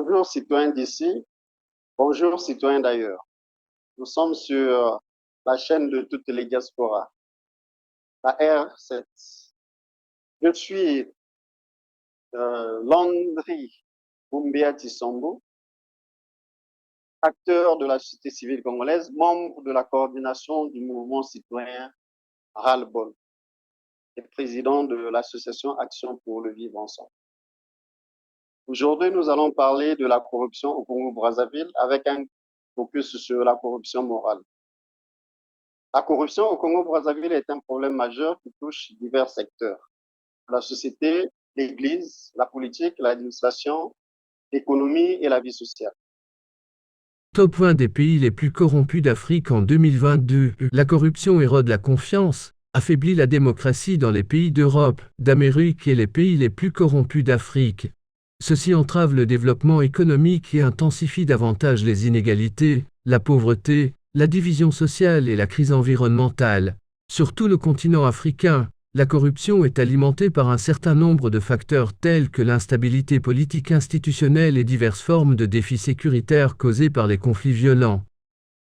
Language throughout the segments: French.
Bonjour citoyens d'ici, bonjour citoyens d'ailleurs. Nous sommes sur la chaîne de toutes les diasporas, la R7. Je suis Landry Boumbia Tissombo, acteur de la société civile congolaise, membre de la coordination du mouvement citoyen Ras-le-Bol et président de l'association Action pour le vivre ensemble. Aujourd'hui, nous allons parler de la corruption au Congo-Brazzaville avec un focus sur la corruption morale. La corruption au Congo-Brazzaville est un problème majeur qui touche divers secteurs. La société, l'Église, la politique, l'administration, l'économie et la vie sociale. Top 20 des pays les plus corrompus d'Afrique en 2022. La corruption érode la confiance, affaiblit la démocratie dans les pays d'Europe, d'Amérique et les pays les plus corrompus d'Afrique. Ceci entrave le développement économique et intensifie davantage les inégalités, la pauvreté, la division sociale et la crise environnementale. Sur tout le continent africain, la corruption est alimentée par un certain nombre de facteurs tels que l'instabilité politique institutionnelle et diverses formes de défis sécuritaires causés par les conflits violents.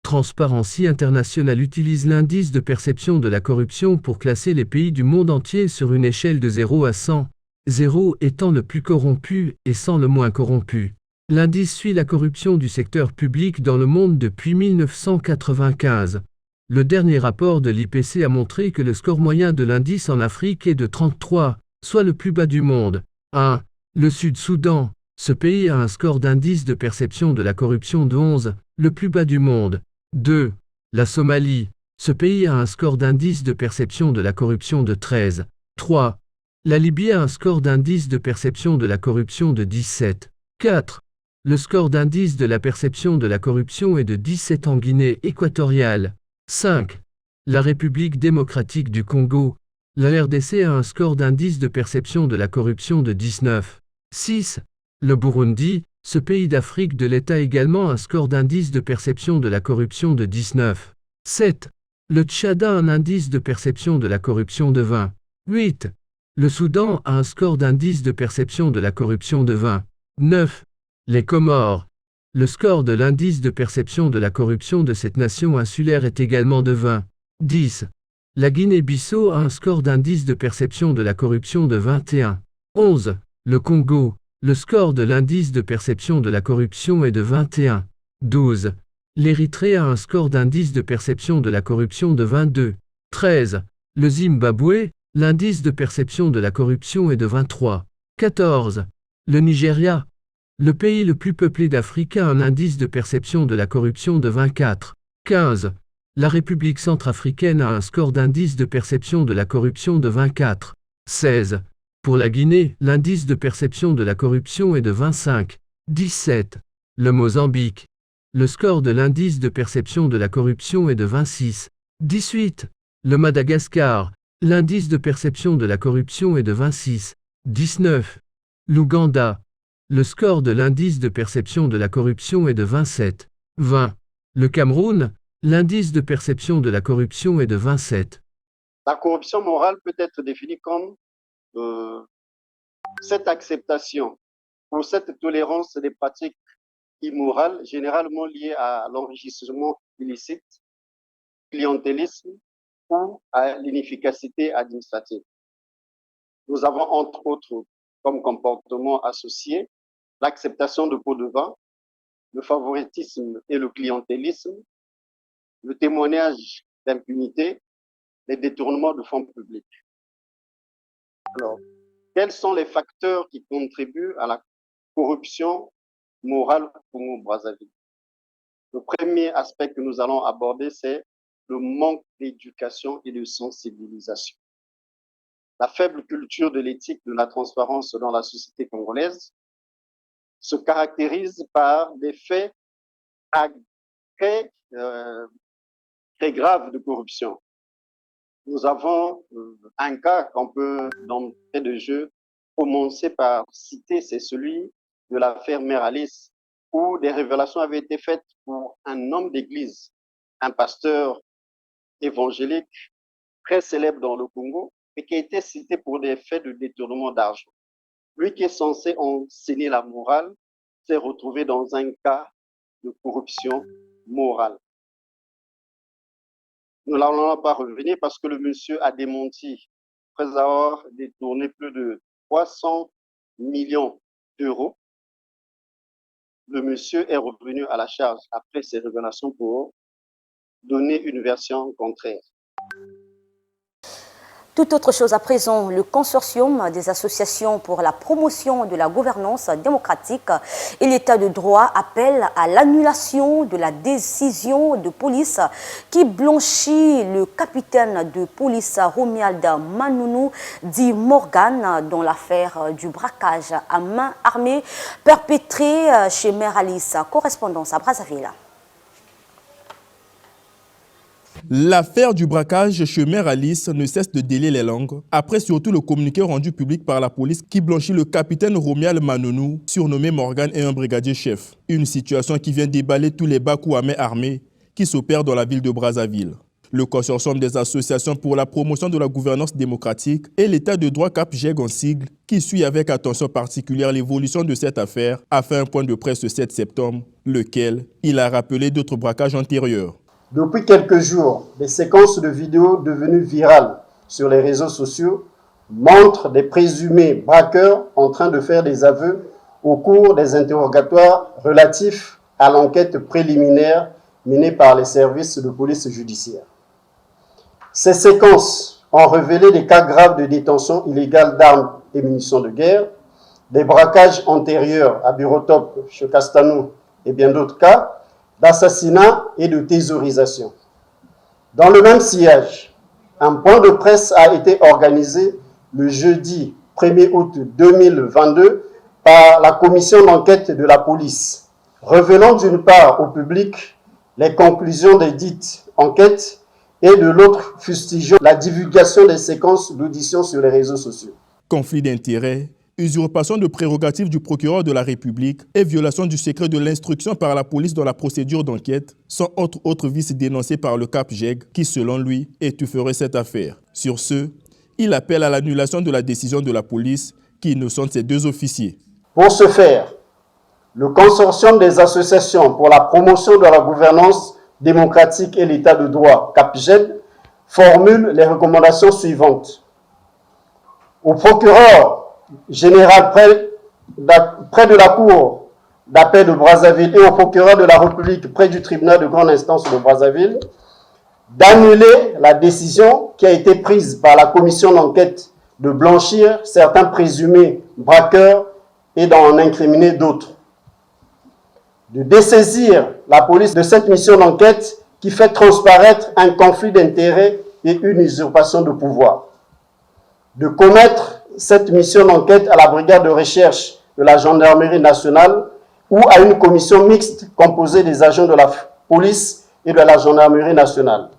Transparency International utilise l'indice de perception de la corruption pour classer les pays du monde entier sur une échelle de 0 à 100, 0 étant le plus corrompu et 100 le moins corrompu. L'indice suit la corruption du secteur public dans le monde depuis 1995. Le dernier rapport de l'IPC a montré que le score moyen de l'indice en Afrique est de 33, soit le plus bas du monde. 1. Le Sud-Soudan. Ce pays a un score d'indice de perception de la corruption de 11, le plus bas du monde. 2. La Somalie. Ce pays a un score d'indice de perception de la corruption de 13. 3. La Libye a un score d'indice de perception de la corruption de 17. 4. Le score d'indice de la perception de la corruption est de 17 en Guinée équatoriale. 5. La République démocratique du Congo. La RDC a un score d'indice de perception de la corruption de 19. 6. Le Burundi, ce pays d'Afrique de l'Est a également un score d'indice de perception de la corruption de 19. 7. Le Tchad a un indice de perception de la corruption de 20. 8. Le Soudan a un score d'indice de perception de la corruption de 20. 9. Les Comores. Le score de l'indice de perception de la corruption de cette nation insulaire est également de 20. 10. La Guinée-Bissau a un score d'indice de perception de la corruption de 21. 11. Le Congo. Le score de l'indice de perception de la corruption est de 21. 12. L'Érythrée a un score d'indice de perception de la corruption de 22. 13. Le Zimbabwe, l'indice de perception de la corruption est de 23. 14. Le Nigeria. Le pays le plus peuplé d'Afrique a un indice de perception de la corruption de 24. 15. La République centrafricaine a un score d'indice de perception de la corruption de 24. 16. Pour la Guinée, l'indice de perception de la corruption est de 25. 17. Le Mozambique. Le score de l'indice de perception de la corruption est de 26. 18. Le Madagascar. L'indice de perception de la corruption est de 26. 19. L'Ouganda. Le score de l'indice de perception de la corruption est de 27. 20. Le Cameroun. L'indice de perception de la corruption est de 27. La corruption morale peut être définie comme euh, cette acceptation ou cette tolérance des pratiques immorales généralement liées à l'enrichissement illicite, clientélisme ou à l'inefficacité administrative. Nous avons entre autres comme comportement associé l'acceptation de pots de vin, le favoritisme et le clientélisme, le témoignage d'impunité, les détournements de fonds publics. Alors, quels sont les facteurs qui contribuent à la corruption morale au Congo-Brazzaville? Le premier aspect que nous allons aborder, c'est le manque d'éducation et de sensibilisation. La faible culture de l'éthique, de la transparence dans la société congolaise se caractérise par des faits très, très graves de corruption. Nous avons un cas qu'on peut, d'entrée de jeu, commencer par citer, c'est celui de l'affaire Mère Alice, où des révélations avaient été faites pour un homme d'église, un pasteur évangélique très célèbre dans le Congo, et qui a été cité pour des faits de détournement d'argent. Lui qui est censé enseigner la morale, s'est retrouvé dans un cas de corruption morale. Nous n'allons pas revenir parce que le monsieur a démenti, après avoir détourné plus de 300 millions d'euros. Le monsieur est revenu à la charge après ces révélations pour donner une version contraire. Tout autre chose à présent, le consortium des associations pour la promotion de la gouvernance démocratique et l'état de droit appelle à l'annulation de la décision de police qui blanchit le capitaine de police Romuald Manounou dit Morgan dans l'affaire du braquage à main armée perpétré chez Mère Alice. Correspondance à Brazzaville. L'affaire du braquage chez Mère Alice ne cesse de délier les langues, après surtout le communiqué rendu public par la police qui blanchit le capitaine Romuald Manounou, surnommé Morgan et un brigadier chef. Une situation qui vient déballer tous les bas coups à main armée qui s'opèrent dans la ville de Brazzaville. Le consortium des associations pour la promotion de la gouvernance démocratique et l'état de droit CAPJEG en sigle, qui suit avec attention particulière l'évolution de cette affaire, a fait un point de presse le 7 septembre, lequel il a rappelé d'autres braquages antérieurs. Depuis quelques jours, des séquences de vidéos devenues virales sur les réseaux sociaux montrent des présumés braqueurs en train de faire des aveux au cours des interrogatoires relatifs à l'enquête préliminaire menée par les services de police judiciaire. Ces séquences ont révélé des cas graves de détention illégale d'armes et munitions de guerre, des braquages antérieurs à Burotop, Chocastanou et bien d'autres cas, d'assassinat et de thésaurisation. Dans le même sillage, un point de presse a été organisé le jeudi 1er août 2022 par la commission d'enquête de la police, révélant d'une part au public les conclusions des dites enquêtes et de l'autre fustigeant la divulgation des séquences d'audition sur les réseaux sociaux. Conflit d'intérêts, usurpation de prérogatives du procureur de la République et violation du secret de l'instruction par la police dans la procédure d'enquête sont autres vices dénoncés par le CAPJEG qui, selon lui, étoufferait cette affaire. Sur ce, il appelle à l'annulation de la décision de la police qui innocente ces deux officiers. Pour ce faire, le consortium des associations pour la promotion de la gouvernance démocratique et l'état de droit, CAPJEG, formule les recommandations suivantes. Au procureur général près de la cour d'appel de Brazzaville et au procureur de la République près du tribunal de grande instance de Brazzaville d'annuler la décision qui a été prise par la commission d'enquête de blanchir certains présumés braqueurs et d'en incriminer d'autres. De dessaisir la police de cette mission d'enquête qui fait transparaître un conflit d'intérêts et une usurpation de pouvoir. De commettre cette mission d'enquête à la brigade de recherche de la gendarmerie nationale ou à une commission mixte composée des agents de la police et de la gendarmerie nationale.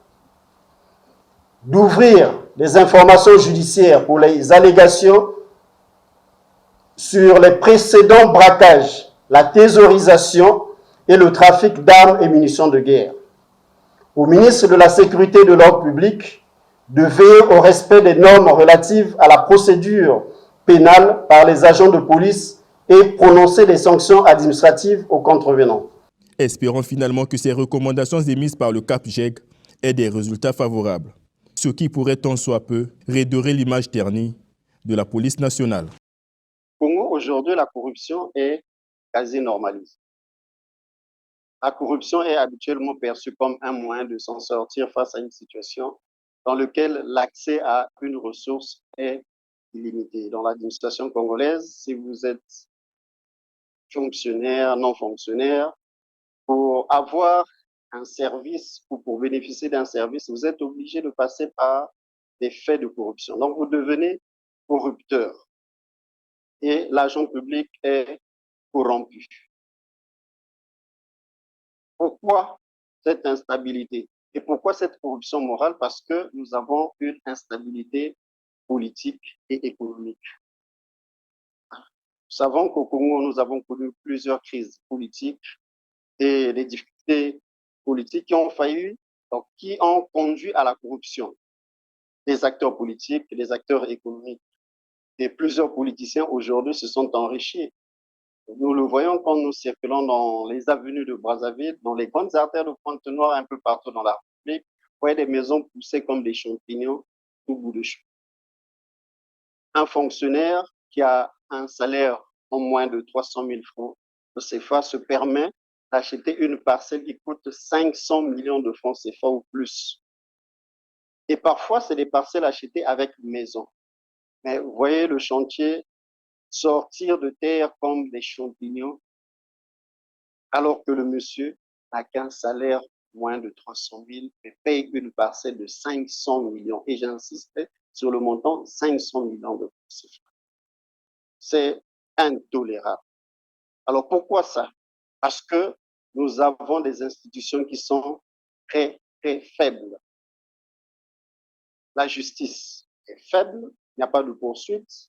D'ouvrir des informations judiciaires pour les allégations sur les précédents braquages, la thésaurisation et le trafic d'armes et munitions de guerre. Au ministre de la Sécurité et de l'Ordre public de veiller au respect des normes relatives à la procédure pénale par les agents de police et prononcer des sanctions administratives aux contrevenants. Espérons finalement que ces recommandations émises par le CAPJEG aient des résultats favorables, ce qui pourrait tant soit peu redorer l'image ternie de la police nationale. Au Congo, aujourd'hui, la corruption est quasi normalisée. La corruption est habituellement perçue comme un moyen de s'en sortir face à une situation dans laquelle l'accès à une ressource est illimité. Dans l'administration congolaise, si vous êtes fonctionnaire, non fonctionnaire, pour avoir un service ou pour bénéficier d'un service, vous êtes obligé de passer par des faits de corruption. Donc, vous devenez corrupteur et l'agent public est corrompu. Pourquoi cette instabilité? Et pourquoi cette corruption morale? Parce que nous avons une instabilité politique et économique. Nous savons qu'au Congo, nous avons connu plusieurs crises politiques et des difficultés politiques qui ont failli, donc qui ont conduit à la corruption des acteurs politiques, des acteurs économiques. Et plusieurs politiciens aujourd'hui se sont enrichis Nous le voyons quand nous circulons dans les avenues de Brazzaville, dans les grandes artères de Pointe-Noire, un peu partout dans la République. Vous voyez des maisons poussées comme des champignons au bout de chemin. Un fonctionnaire qui a un salaire en moins de 300 000 francs de CFA se permet d'acheter une parcelle qui coûte 500 millions de francs CFA ou plus. Et parfois, c'est des parcelles achetées avec maison. Mais vous voyez le chantier sortir de terre comme des champignons, alors que le monsieur n'a qu'un salaire moins de 300 000 et paye une parcelle de 500 millions. Et j'insiste sur le montant 500 millions de francs CFA. C'est intolérable. Alors pourquoi ça? Parce que nous avons des institutions qui sont très, très faibles. La justice est faible, il n'y a pas de poursuite.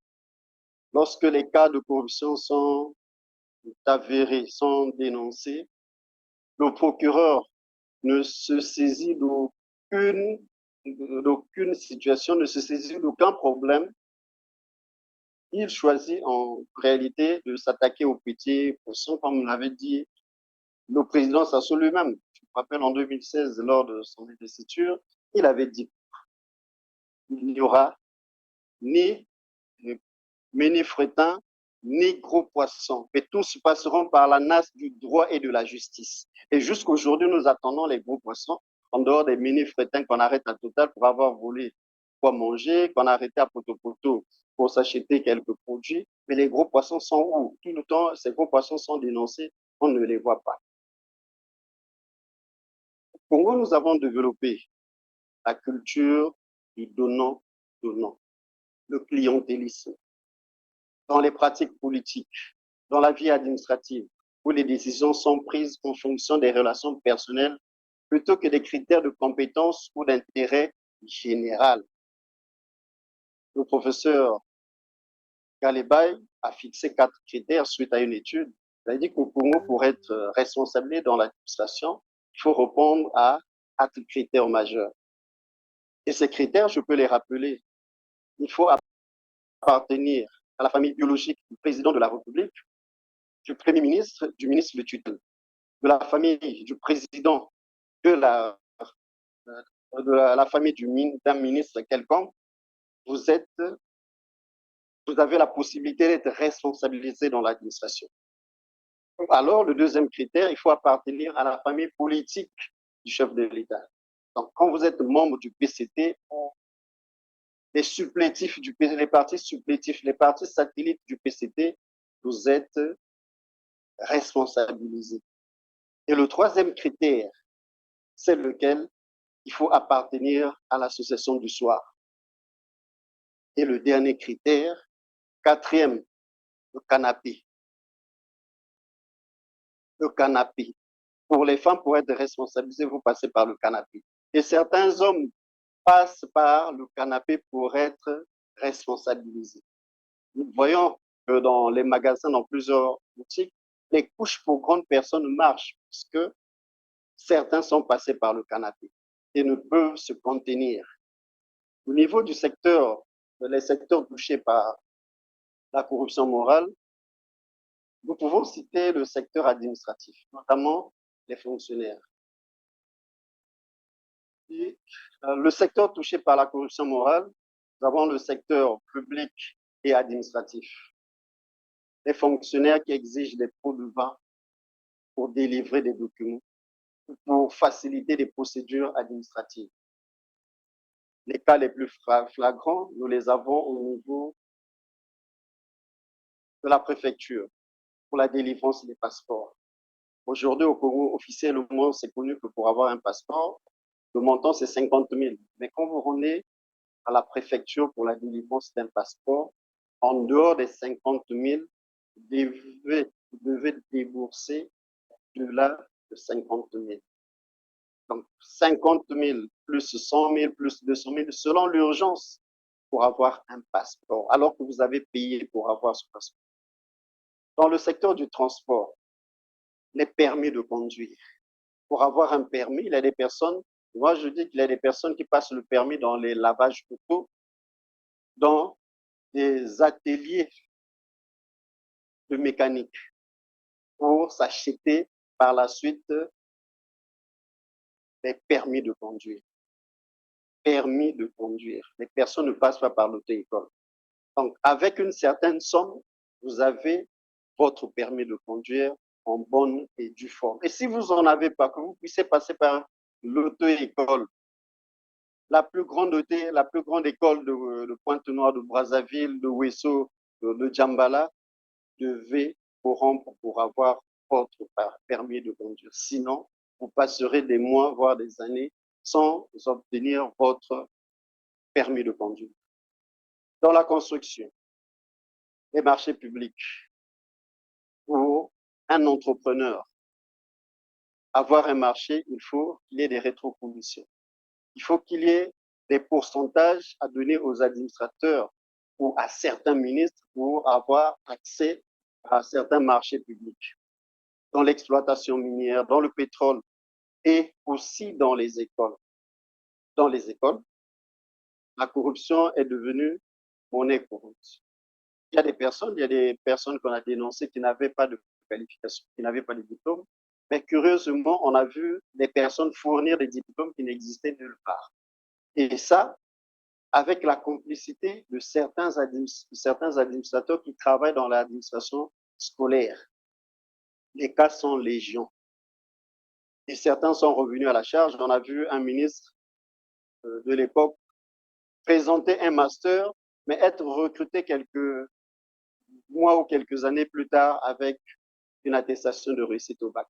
Lorsque les cas de corruption sont avérés, sont dénoncés, le procureur ne se saisit d'aucune situation, ne se saisit d'aucun problème. Il choisit en réalité de s'attaquer aux petits poissons, comme on l'avait dit le président Sassou lui-même. Je me rappelle en 2016, lors de son investiture, il avait dit qu'il n'y aura ni ménifrétins, ni gros poissons, mais tous passeront par la nasse du droit et de la justice. Et jusqu'aujourd'hui, nous attendons les gros poissons, en dehors des mini-frétins qu'on arrête à Total pour avoir volé quoi manger, qu'on a arrêté à Poto pour s'acheter quelques produits. Mais les gros poissons sont où? Tout le temps, ces gros poissons sont dénoncés, on ne les voit pas. Au Congo, nous avons développé la culture du donnant-donnant, le clientélisme dans les pratiques politiques, dans la vie administrative, où les décisions sont prises en fonction des relations personnelles plutôt que des critères de compétence ou d'intérêt général. Le professeur Galebay a fixé 4 critères suite à une étude. Il a dit qu'au Congo, pour être responsable dans l'administration, il faut répondre à 4 critères majeurs. Et ces critères, je peux les rappeler. Il faut appartenir à la famille biologique du président de la République, du Premier ministre, du ministre de tutelle, de la famille du président, de la famille d'un ministre quelconque. Vous avez la possibilité d'être responsabilisé dans l'administration. Alors, le deuxième critère, il faut appartenir à la famille politique du chef de l'État. Donc, quand vous êtes membre du PCT, les supplétifs les partis supplétifs, les partis satellites du PCT, vous êtes responsabilisés. Et le troisième critère, c'est lequel il faut appartenir à l'association du soir. Et le dernier critère, quatrième, le canapé. Le canapé. Pour les femmes, pour être responsabilisées, vous passez par le canapé. Et certains hommes passent par le canapé pour être responsabilisés. Nous voyons que dans les magasins, dans plusieurs boutiques, les couches pour grandes personnes marchent parce que certains sont passés par le canapé et ne peuvent se contenir. Au niveau du secteur, les secteurs touchés par la corruption morale, nous pouvons citer le secteur administratif, notamment les fonctionnaires. Et le secteur touché par la corruption morale, nous avons le secteur public et administratif. Les fonctionnaires qui exigent des pots de vin pour délivrer des documents, pour faciliter des procédures administratives. Les cas les plus flagrants, nous les avons au niveau de la préfecture pour la délivrance des passeports. Aujourd'hui, au Congo, officiellement, c'est connu que pour avoir un passeport, le montant, c'est 50 000. Mais quand vous rendez à la préfecture pour la délivrance d'un passeport, en dehors des 50 000, vous devez débourser au-delà de 50 000. Donc, 50 000 plus 100 000 plus 200 000 selon l'urgence pour avoir un passeport, alors que vous avez payé pour avoir ce passeport. Dans le secteur du transport, les permis de conduire. Pour avoir un permis, il y a des personnes, moi je dis qu'il y a des personnes qui passent le permis dans les lavages auto, dans des ateliers de mécanique. pour s'acheter par la suite des permis de conduire. Permis de conduire. Les personnes ne passent pas par l'auto-école. Donc, avec une certaine somme, vous avez votre permis de conduire en bonne et due forme. Et si vous n'en avez pas, que vous puissiez passer par l'auto-école, la plus grande école de Pointe-Noire, de Brazzaville, de Ouesso, de Djambala, devez corrompre pour avoir votre permis de conduire. Sinon, vous passerez des mois, voire des années, sans obtenir votre permis de conduire. Dans la construction, les marchés publics, pour un entrepreneur, avoir un marché, il faut qu'il y ait des rétrocommissions. Il faut qu'il y ait des pourcentages à donner aux administrateurs ou à certains ministres pour avoir accès à certains marchés publics. Dans l'exploitation minière, dans le pétrole et aussi dans les écoles. Dans les écoles, la corruption est devenue monnaie courante. Il y a des personnes qu'on a dénoncées qui n'avaient pas de qualification, qui n'avaient pas de diplôme, mais curieusement, on a vu des personnes fournir des diplômes qui n'existaient nulle part. Et ça, avec la complicité de certains administrateurs qui travaillent dans l'administration scolaire. Les cas sont légion. Et certains sont revenus à la charge. On a vu un ministre de l'époque présenter un master, mais être recruté quelques mois ou quelques années plus tard avec une attestation de réussite au bac.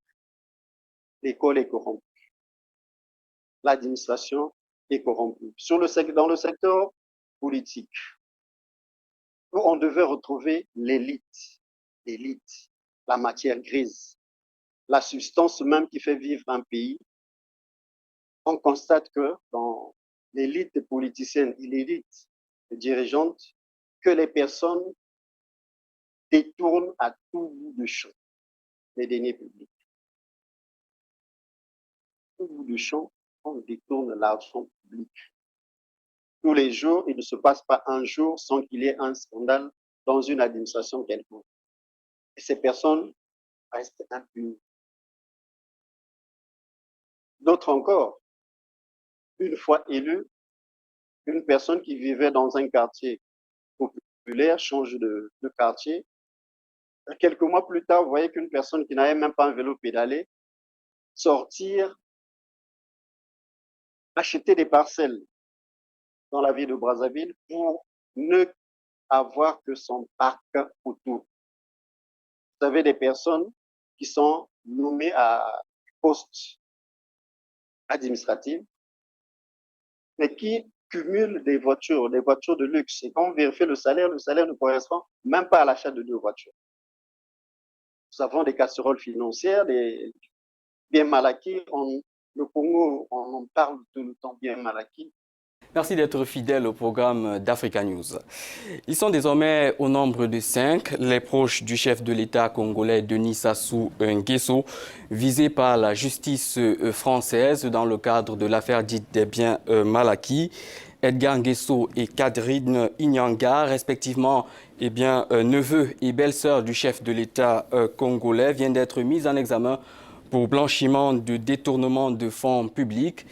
L'école est corrompue. L'administration est corrompue. Dans le secteur politique, où on devait retrouver l'élite, la matière grise, la substance même qui fait vivre un pays, on constate que dans l'élite politicienne et l'élite dirigeante, que les personnes détournent à tout bout de champ les deniers publics. Tout bout de champ, on détourne l'argent public. Tous les jours, il ne se passe pas un jour sans qu'il y ait un scandale dans une administration quelconque. Et ces personnes restent impunies. D'autres encore, une fois élue, une personne qui vivait dans un quartier populaire change de quartier. Quelques mois plus tard, vous voyez qu'une personne qui n'avait même pas un vélo pédalé sortir, acheter des parcelles dans la ville de Brazzaville pour ne avoir que son parc autour. Vous avez des personnes qui sont nommées à poste administratif, mais qui cumulent des voitures de luxe. Et quand on vérifie le salaire ne correspond même pas à l'achat de 2 voitures. Nous avons des casseroles financières, des biens mal acquis. Le Congo, on en parle tout le temps, biens mal acquis. Merci d'être fidèle au programme d'Africa News. Ils sont désormais au nombre de 5, les proches du chef de l'État congolais Denis Sassou Nguesso, visés par la justice française dans le cadre de l'affaire dite des biens mal acquis. Edgar Nguesso et Catherine Inyanga, respectivement neveu et belle-sœur du chef de l'État congolais, viennent d'être mis en examen pour blanchiment de détournement de fonds publics.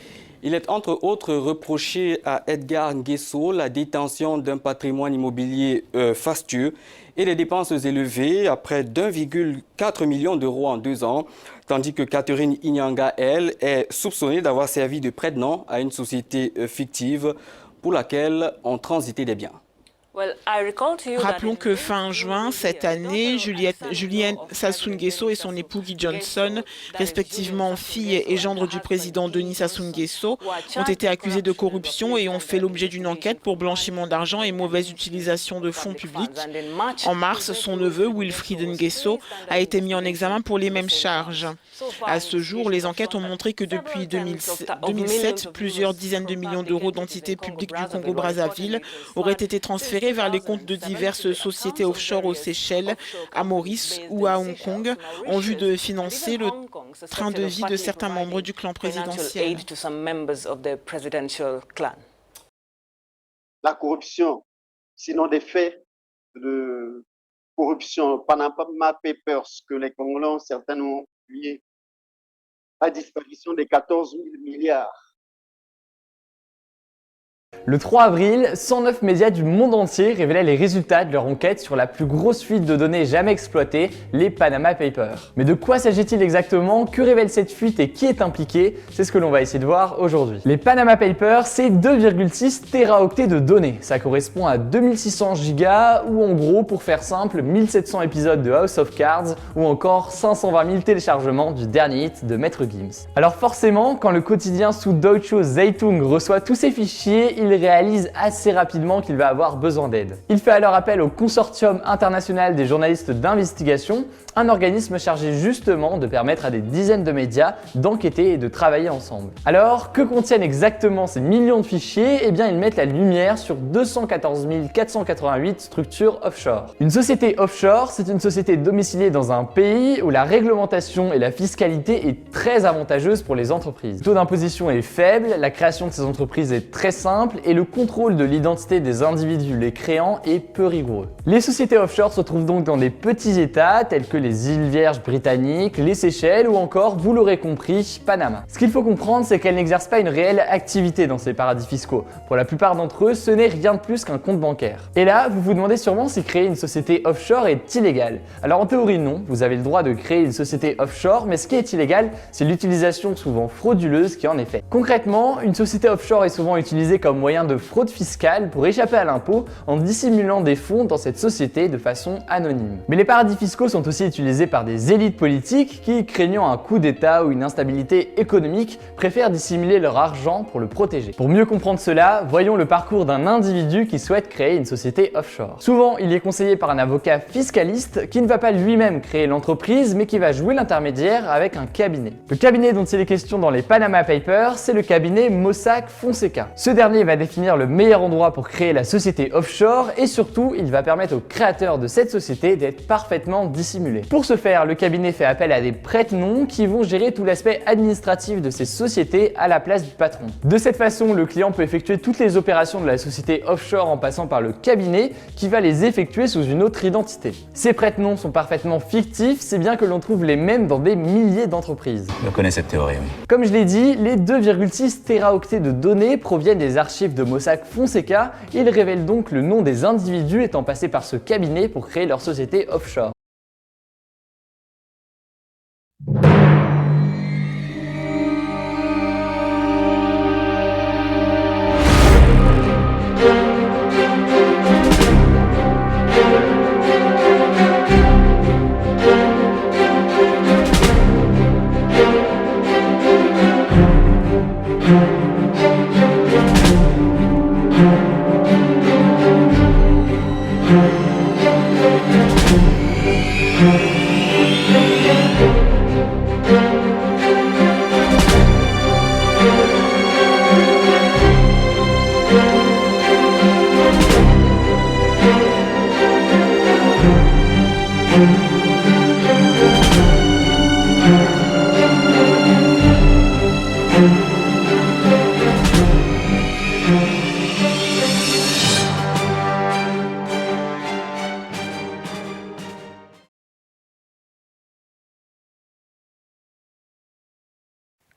Il est entre autres reproché à Edgar Nguesso la détention d'un patrimoine immobilier fastueux et des dépenses élevées à près d'1,4 million d'euros en 2 ans, tandis que Catherine Inyanga, elle, est soupçonnée d'avoir servi de prête-nom à une société fictive pour laquelle on transitait des biens. Rappelons que fin juin cette année, Julienne Sassou Nguesso et son époux Guy Johnson, respectivement fille et gendre du président Denis Sassou Nguesso, ont été accusés de corruption et ont fait l'objet d'une enquête pour blanchiment d'argent et mauvaise utilisation de fonds publics. En mars, son neveu, Wilfried Nguesso, a été mis en examen pour les mêmes charges. À ce jour, les enquêtes ont montré que depuis 2007, plusieurs dizaines de millions d'euros d'entités publiques du Congo-Brazzaville auraient été transférés vers les comptes de diverses sociétés offshore aux Seychelles, à Maurice ou à Hong Kong, en vue de financer le train de vie de certains membres du clan présidentiel. La corruption, sinon des faits de corruption, Panama Papers, que les Congolais ont certainement publié, la disparition des 14 000 milliards. Le 3 avril, 109 médias du monde entier révélaient les résultats de leur enquête sur la plus grosse fuite de données jamais exploitée, les Panama Papers. Mais de quoi s'agit-il exactement? Que révèle cette fuite et qui est impliqué? C'est ce que l'on va essayer de voir aujourd'hui. Les Panama Papers, c'est 2,6 téraoctets de données. Ça correspond à 2600 gigas ou en gros, pour faire simple, 1700 épisodes de House of Cards ou encore 520 000 téléchargements du dernier hit de Maître Gims. Alors forcément, quand le quotidien Süddeutsche Zeitung reçoit tous ces fichiers, il réalise assez rapidement qu'il va avoir besoin d'aide. Il fait alors appel au Consortium international des journalistes d'investigation, un organisme chargé justement de permettre à des dizaines de médias d'enquêter et de travailler ensemble. Alors, que contiennent exactement ces millions de fichiers? Eh bien, ils mettent la lumière sur 214 488 structures offshore. Une société offshore, c'est une société domiciliée dans un pays où la réglementation et la fiscalité est très avantageuse pour les entreprises. Le taux d'imposition est faible, la création de ces entreprises est très simple et le contrôle de l'identité des individus les créant est peu rigoureux. Les sociétés offshore se trouvent donc dans des petits états tels que les îles Vierges britanniques, les Seychelles ou encore, vous l'aurez compris, Panama. Ce qu'il faut comprendre, c'est qu'elles n'exercent pas une réelle activité dans ces paradis fiscaux. Pour la plupart d'entre eux, ce n'est rien de plus qu'un compte bancaire. Et là, vous vous demandez sûrement si créer une société offshore est illégal. Alors en théorie non, vous avez le droit de créer une société offshore, mais ce qui est illégal, c'est l'utilisation souvent frauduleuse qui en est faite. Concrètement, une société offshore est souvent utilisée comme moyen de fraude fiscale pour échapper à l'impôt en dissimulant des fonds dans cette société de façon anonyme. Mais les paradis fiscaux sont aussi utilisés par des élites politiques qui, craignant un coup d'État ou une instabilité économique, préfèrent dissimuler leur argent pour le protéger. Pour mieux comprendre cela, voyons le parcours d'un individu qui souhaite créer une société offshore. Souvent, il est conseillé par un avocat fiscaliste qui ne va pas lui-même créer l'entreprise, mais qui va jouer l'intermédiaire avec un cabinet. Le cabinet dont il est question dans les Panama Papers, c'est le cabinet Mossack Fonseca. Ce dernier va définir le meilleur endroit pour créer la société offshore et surtout, il va permettre aux créateurs de cette société d'être parfaitement dissimulés. Pour ce faire, le cabinet fait appel à des prête-noms qui vont gérer tout l'aspect administratif de ces sociétés à la place du patron. De cette façon, le client peut effectuer toutes les opérations de la société offshore en passant par le cabinet qui va les effectuer sous une autre identité. Ces prête-noms sont parfaitement fictifs, si bien que l'on trouve les mêmes dans des milliers d'entreprises. Je connais cette théorie, oui. Comme je l'ai dit, les 2,6 téraoctets de données proviennent des archives de Mossack Fonseca. Ils révèlent donc le nom des individus étant passés par ce cabinet pour créer leur société offshore.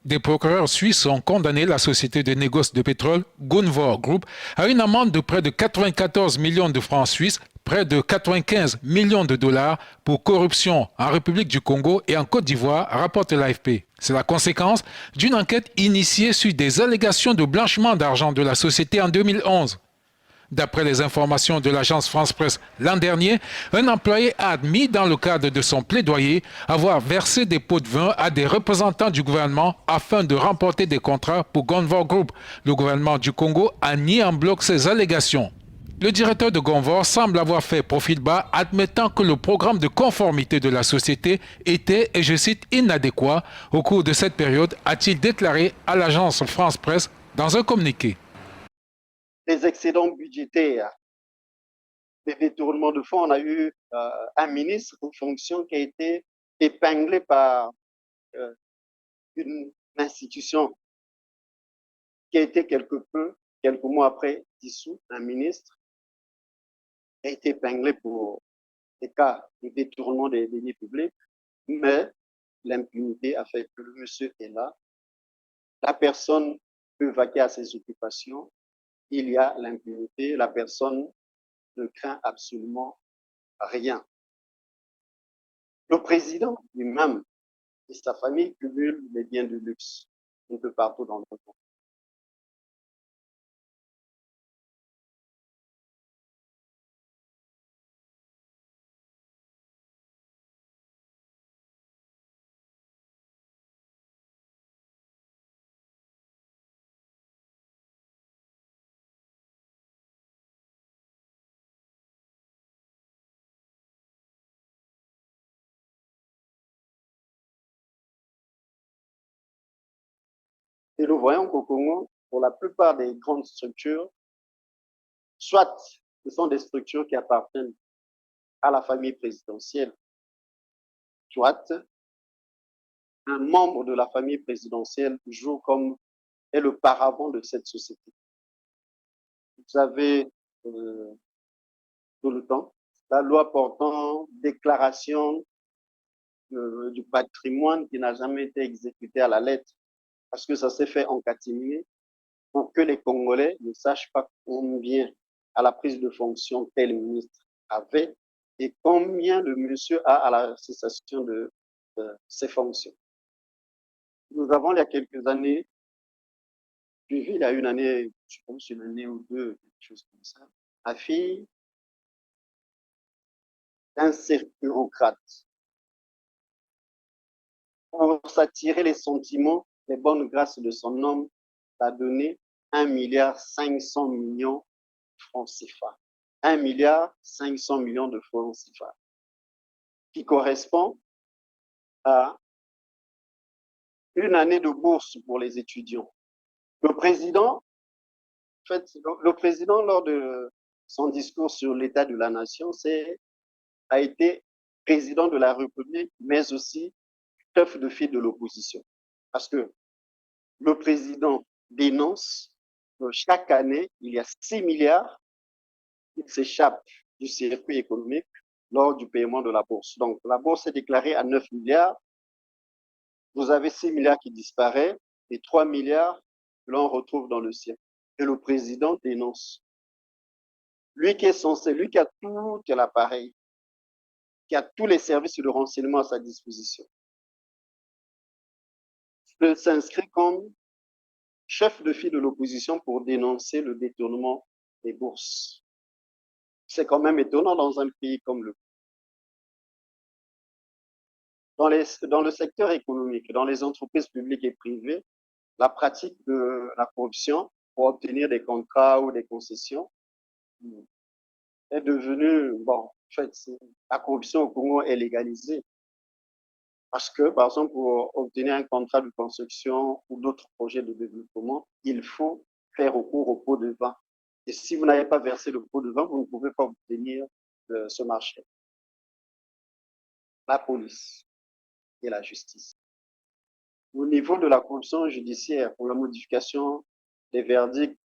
Des procureurs suisses ont condamné la société de négoce de pétrole Gunvor Group à une amende de près de 94 millions de francs suisses, près de 95 millions de dollars pour corruption en République du Congo et en Côte d'Ivoire, rapporte l'AFP. C'est la conséquence d'une enquête initiée sur des allégations de blanchiment d'argent de la société en 2011. D'après les informations de l'agence France-Presse l'an dernier, un employé a admis dans le cadre de son plaidoyer avoir versé des pots de vin à des représentants du gouvernement afin de remporter des contrats pour Gunvor Group. Le gouvernement du Congo a nié en bloc ces allégations. Le directeur de Gunvor semble avoir fait profil bas, admettant que le programme de conformité de la société était, et je cite, inadéquat. Au cours de cette période, a-t-il déclaré à l'agence France-Presse dans un communiqué. Les excédents budgétaires, des détournements de fonds, on a eu un ministre en fonction qui a été épinglé par une institution qui a été quelques mois après dissout. Un ministre a été épinglé pour des cas de détournement des deniers publics, mais l'impunité a fait que le monsieur est là. La personne peut vaquer à ses occupations. Il y a l'impunité. La personne ne craint absolument rien. Le président lui-même et sa famille cumulent les biens de luxe un peu partout dans le monde. Et nous voyons qu'au Congo, pour la plupart des grandes structures, soit ce sont des structures qui appartiennent à la famille présidentielle, soit un membre de la famille présidentielle joue comme est le paravent de cette société. Vous avez tout le temps la loi portant déclaration du patrimoine qui n'a jamais été exécutée à la lettre parce que ça s'est fait en catimini pour que les Congolais ne sachent pas combien à la prise de fonction tel ministre avait et combien le monsieur a à la cessation de ses fonctions. Nous avons, il y a quelques années, suivi, il y a une année, je pense une année ou deux, quelque chose comme ça, la fille d'un bureaucrate pour s'attirer les sentiments, les bonnes grâces de son homme, a donné 1,5 milliard de francs CFA. 1,5 milliard de francs CFA, qui correspond à une année de bourse pour les étudiants. Le président, lors de son discours sur l'état de la nation, a été président de la République, mais aussi chef de file de l'opposition. Parce que le président dénonce que chaque année, il y a 6 milliards qui s'échappent du circuit économique lors du paiement de la bourse. Donc, la bourse est déclarée à 9 milliards. Vous avez 6 milliards qui disparaissent et 3 milliards que l'on retrouve dans le circuit. Et le président dénonce. Lui qui est censé, lui qui a tout l'appareil, qui a tous les services de renseignement à sa disposition, s'inscrit comme chef de file de l'opposition pour dénoncer le détournement des bourses. C'est quand même étonnant dans un pays comme le dans le secteur économique, dans les entreprises publiques et privées, la pratique de la corruption pour obtenir des contrats ou des concessions est devenue, bon, en fait, la corruption au Congo est légalisée. Parce que, par exemple, pour obtenir un contrat de construction ou d'autres projets de développement, il faut faire recours au pot de vin. Et si vous n'avez pas versé le pot de vin, vous ne pouvez pas obtenir ce marché. La police et la justice. Au niveau de la corruption judiciaire, pour la modification des verdicts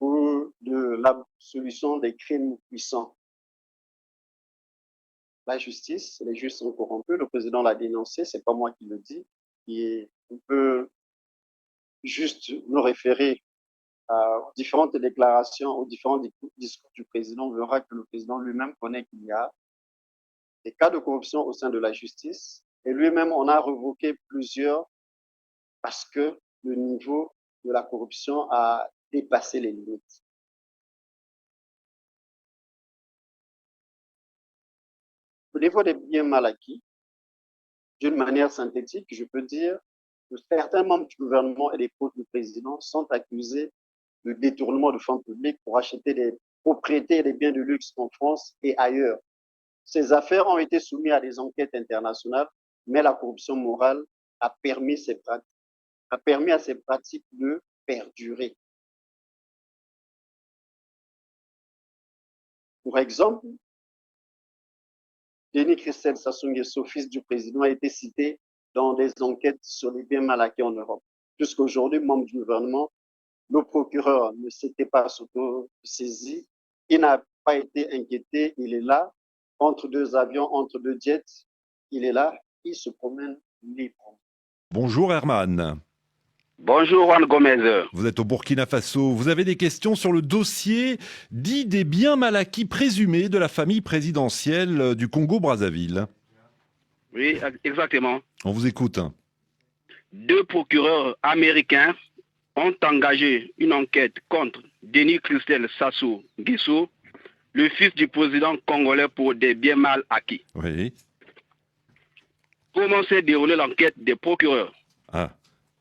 ou de l'absolution des crimes puissants, la justice, les juges sont corrompus, le président l'a dénoncé, c'est pas moi qui le dis, et on peut juste nous référer aux différentes déclarations, aux différents discours du président, on verra que le président lui-même connaît qu'il y a des cas de corruption au sein de la justice, et lui-même en a revoqué plusieurs parce que le niveau de la corruption a dépassé les limites. Au niveau des biens mal acquis, d'une manière synthétique, je peux dire que certains membres du gouvernement et des postes du président sont accusés de détournement de fonds publics pour acheter des propriétés et des biens de luxe en France et ailleurs. Ces affaires ont été soumises à des enquêtes internationales, mais la corruption morale a permis à ces pratiques de perdurer. Pour exemple, Denis Christel Sassou Nguesso, fils du président, a été cité dans des enquêtes sur les biens mal acquis en Europe. Jusqu'aujourd'hui, membre du gouvernement, le procureur ne s'était pas saisi, il n'a pas été inquiété, il est là entre deux avions, entre deux jets. Il est là, il se promène libre. Bonjour Herman. Bonjour Juan Gomez. Vous êtes au Burkina Faso. Vous avez des questions sur le dossier dit des biens mal acquis présumés de la famille présidentielle du Congo-Brazzaville. Oui, exactement. On vous écoute. 2 procureurs américains ont engagé une enquête contre Denis Christel Sassou Nguesso, le fils du président congolais, pour des biens mal acquis. Oui. Comment s'est déroulée l'enquête des procureurs?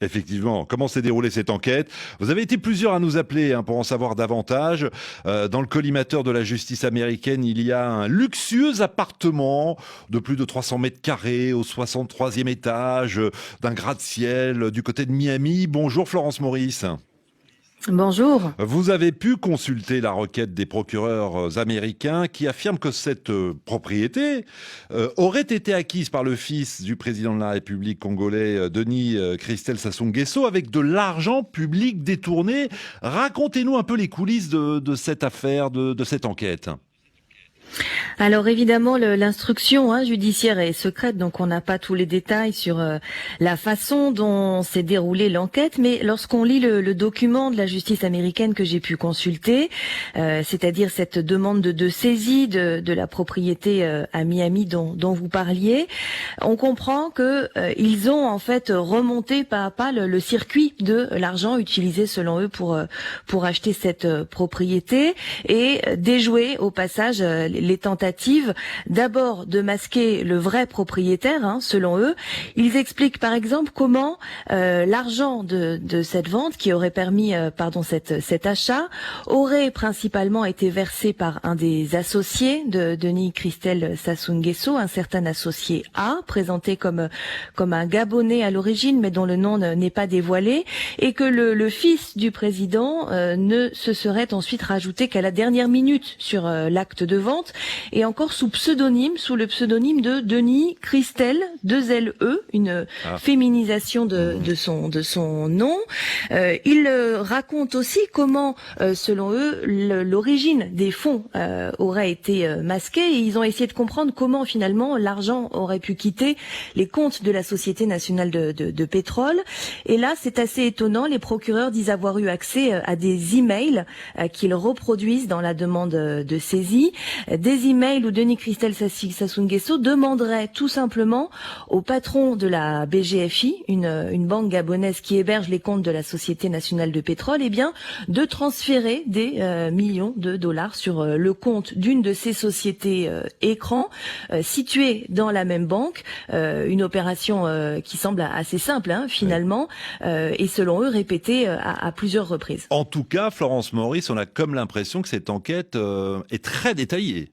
Effectivement, comment s'est déroulée cette enquête? Vous avez été plusieurs à nous appeler pour en savoir davantage. Dans le collimateur de la justice américaine, il y a un luxueux appartement de plus de 300 mètres carrés au 63e étage d'un gratte-ciel du côté de Miami. Bonjour Florence Maurice. Bonjour. Vous avez pu consulter la requête des procureurs américains qui affirment que cette propriété aurait été acquise par le fils du président de la République congolais, Denis Christel Sassou Nguesso, avec de l'argent public détourné. Racontez-nous un peu les coulisses de cette affaire, de cette enquête. Alors évidemment, l'instruction judiciaire est secrète, donc on n'a pas tous les détails sur la façon dont s'est déroulée l'enquête, mais lorsqu'on lit le document de la justice américaine que j'ai pu consulter, c'est-à-dire cette demande de saisie de la propriété à Miami dont vous parliez, on comprend que ils ont en fait remonté pas à pas le circuit de l'argent utilisé selon eux pour acheter cette propriété et déjouer au passage les tentatives d'abord de masquer le vrai propriétaire, selon eux. Ils expliquent par exemple comment l'argent de cette vente qui aurait permis cet achat aurait principalement été versé par un des associés de Denis Christel Sassou Nguesso, un certain associé A, présenté comme un Gabonais à l'origine, mais dont le nom n'est pas dévoilé, et que le fils du président ne se serait ensuite rajouté qu'à la dernière minute sur l'acte de vente, et encore sous le pseudonyme de Denis Christel, 2LE, une féminisation de son nom. Il raconte aussi comment, selon eux, l'origine des fonds aurait été masquée, et ils ont essayé de comprendre comment finalement l'argent aurait pu quitter les comptes de la Société nationale de pétrole. Et là, c'est assez étonnant, les procureurs disent avoir eu accès à des emails qu'ils reproduisent dans la demande de saisie, des emails où Denis Christel Sassou Nguesso demanderait tout simplement au patron de la BGFI, une banque gabonaise qui héberge les comptes de la Société nationale de pétrole, de transférer des millions de dollars sur le compte d'une de ces sociétés écrans situées dans la même banque. Une opération qui semble assez simple finalement, et selon eux répétée à plusieurs reprises. En tout cas, Florence Maurice, on a comme l'impression que cette enquête est très détaillée.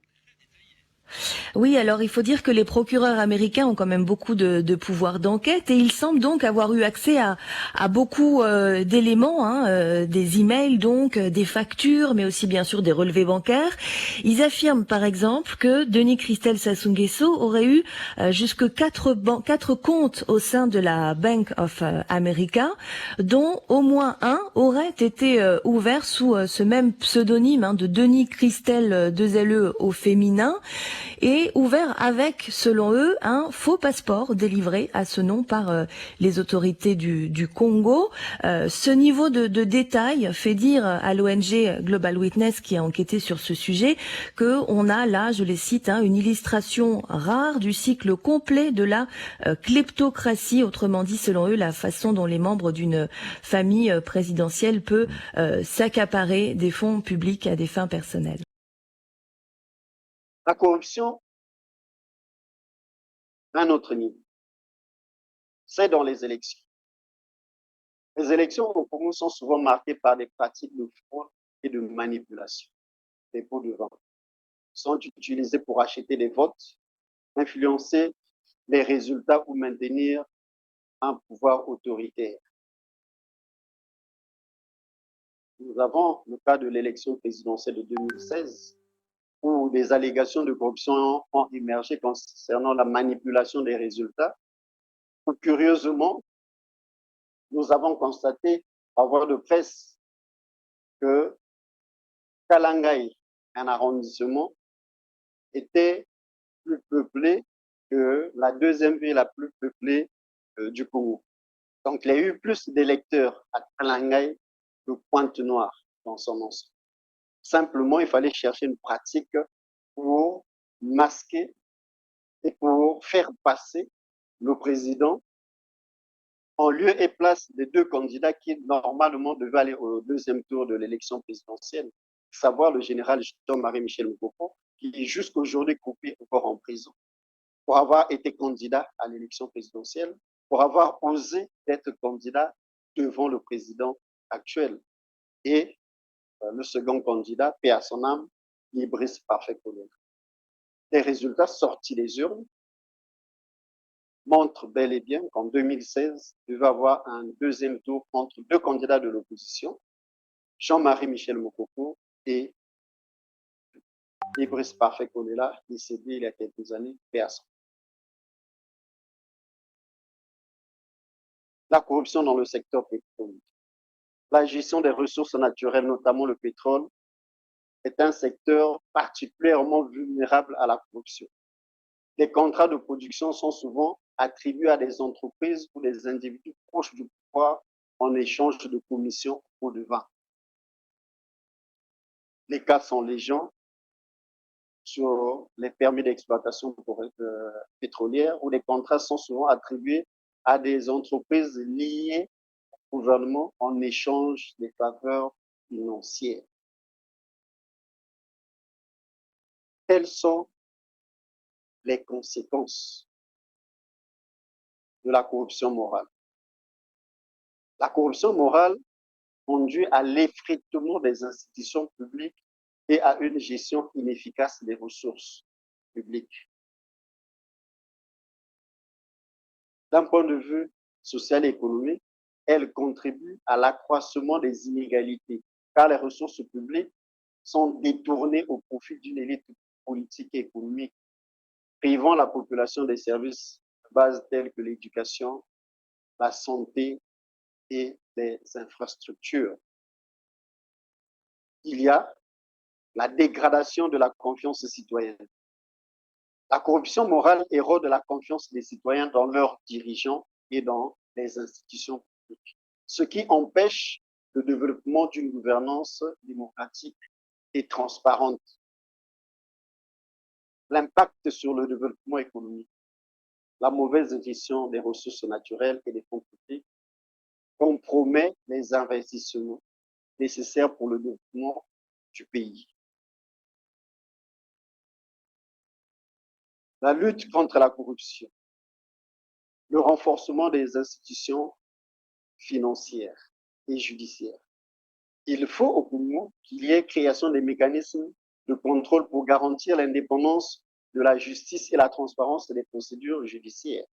Oui, alors il faut dire que les procureurs américains ont quand même beaucoup de pouvoir d'enquête, et ils semblent donc avoir eu accès à beaucoup d'éléments, des emails, donc des factures, mais aussi bien sûr des relevés bancaires. Ils affirment par exemple que Denis Christel Sassou Nguesso aurait eu jusque 4 comptes au sein de la Bank of America, dont au moins un aurait été ouvert sous ce même pseudonyme de Denis Christel 2LE au féminin, et ouvert avec, selon eux, un faux passeport délivré à ce nom par les autorités du Congo. Ce niveau de détail fait dire à l'ONG Global Witness, qui a enquêté sur ce sujet, qu'on a là, je les cite, une illustration rare du cycle complet de la kleptocratie, autrement dit, selon eux, la façon dont les membres d'une famille présidentielle peut s'accaparer des fonds publics à des fins personnelles. La corruption, à un autre niveau, c'est dans les élections. Les élections pour nous sont souvent marquées par des pratiques de fraude et de manipulation. Les pots de vin sont utilisés pour acheter des votes, influencer les résultats ou maintenir un pouvoir autoritaire. Nous avons le cas de l'élection présidentielle de 2016, où des allégations de corruption ont émergé concernant la manipulation des résultats. Curieusement, nous avons constaté par voie de presse que Kalangai, un arrondissement, était plus peuplée que la deuxième ville la plus peuplée du Congo. Donc, il y a eu plus d'électeurs à Kalangay que Pointe-Noire dans son ensemble. Simplement, il fallait chercher une pratique pour masquer et pour faire passer le président en lieu et place des deux candidats qui normalement devaient aller au deuxième tour de l'élection présidentielle, savoir le général Jean-Marie Michel Mokoko, qui est jusqu'aujourd'hui coupé encore en prison pour avoir été candidat à l'élection présidentielle, pour avoir osé être candidat devant le président actuel. Et le second candidat, paix à son âme, Brice Parfait Colonna. Les résultats sortis des urnes montre bel et bien qu'en 2016, il devait avoir un deuxième tour entre deux candidats de l'opposition, Jean-Marie Michel Mokoko et Brice Parfait Colonna, décédé il y a quelques années, personne. La corruption dans le secteur pétrolier. La gestion des ressources naturelles, notamment le pétrole, est un secteur particulièrement vulnérable à la corruption. Les contrats de production sont souvent attribués à des entreprises ou des individus proches du pouvoir en échange de commissions ou de ventes. Les cas sont légion sur les permis d'exploitation pétrolière où les contrats sont souvent attribués à des entreprises liées au gouvernement en échange des faveurs financières. Quelles sont les conséquences de la corruption morale? La corruption morale conduit à l'effritement des institutions publiques et à une gestion inefficace des ressources publiques. D'un point de vue social et économique, elle contribue à l'accroissement des inégalités, car les ressources publiques sont détournées au profit d'une élite politique et économique, privant la population des services de base tels que l'éducation, la santé et les infrastructures. Il y a la dégradation de la confiance citoyenne. La corruption morale érode la confiance des citoyens dans leurs dirigeants et dans les institutions publiques, ce qui empêche le développement d'une gouvernance démocratique et transparente. L'impact sur le développement économique, la mauvaise gestion des ressources naturelles et des fonds publics compromet les investissements nécessaires pour le développement du pays. La lutte contre la corruption, le renforcement des institutions financières et judiciaires. Il faut au Congo qu'il y ait création des mécanismes de contrôle pour garantir l'indépendance de la justice et la transparence des procédures judiciaires.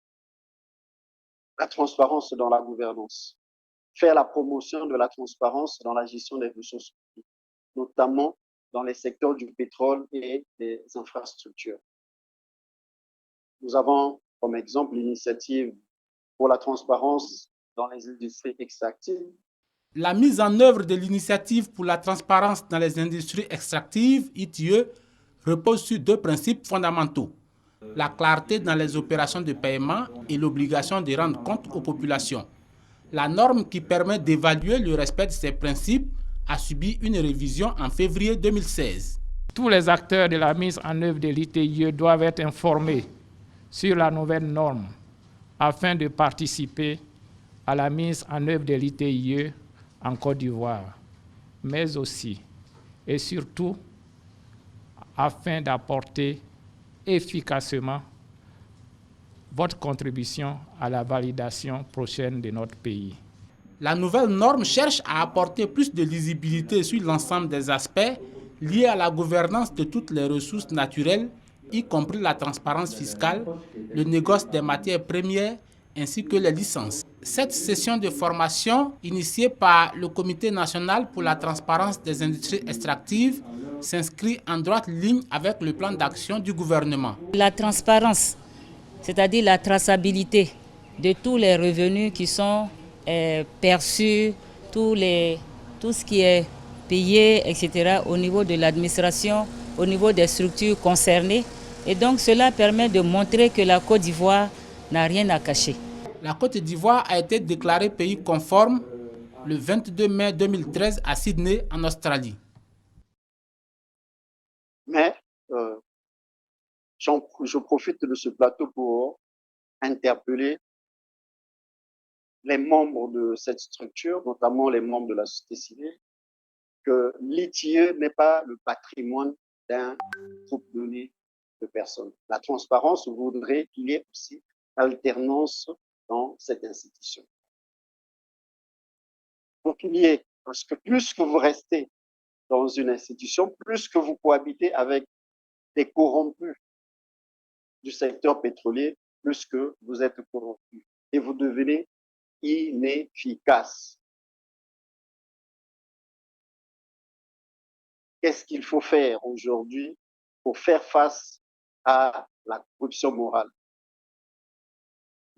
La transparence dans la gouvernance. Faire la promotion de la transparence dans la gestion des ressources publiques, notamment dans les secteurs du pétrole et des infrastructures. Nous avons comme exemple l'initiative pour la transparence dans les industries extractives. La mise en œuvre de l'initiative pour la transparence dans les industries extractives, ITIE, repose sur deux principes fondamentaux. La clarté dans les opérations de paiement et l'obligation de rendre compte aux populations. La norme qui permet d'évaluer le respect de ces principes a subi une révision en février 2016. Tous les acteurs de la mise en œuvre de l'ITIE doivent être informés sur la nouvelle norme afin de participer à la mise en œuvre de l'ITIE en Côte d'Ivoire, mais aussi et surtout afin d'apporter efficacement votre contribution à la validation prochaine de notre pays. La nouvelle norme cherche à apporter plus de lisibilité sur l'ensemble des aspects liés à la gouvernance de toutes les ressources naturelles, y compris la transparence fiscale, le négoce des matières premières ainsi que les licences. Cette session de formation, initiée par le Comité national pour la transparence des industries extractives, s'inscrit en droite ligne avec le plan d'action du gouvernement. La transparence, c'est-à-dire la traçabilité de tous les revenus qui sont perçus, tout ce qui est payé, etc., au niveau de l'administration, au niveau des structures concernées, Et donc cela permet de montrer que la Côte d'Ivoire n'a rien à cacher. La Côte d'Ivoire a été déclarée pays conforme le 22 mai 2013 à Sydney, en Australie. Mais je profite de ce plateau pour interpeller les membres de cette structure, notamment les membres de la société civile, que l'ITIE n'est pas le patrimoine d'un groupe donné de personnes. La transparence voudrait qu'il y ait aussi alternance dans cette institution. Pour qu'il y ait, parce que plus que vous restez dans une institution, plus que vous cohabitez avec des corrompus du secteur pétrolier, plus que vous êtes corrompus et vous devenez inefficace. Qu'est-ce qu'il faut faire aujourd'hui pour faire face à la corruption morale?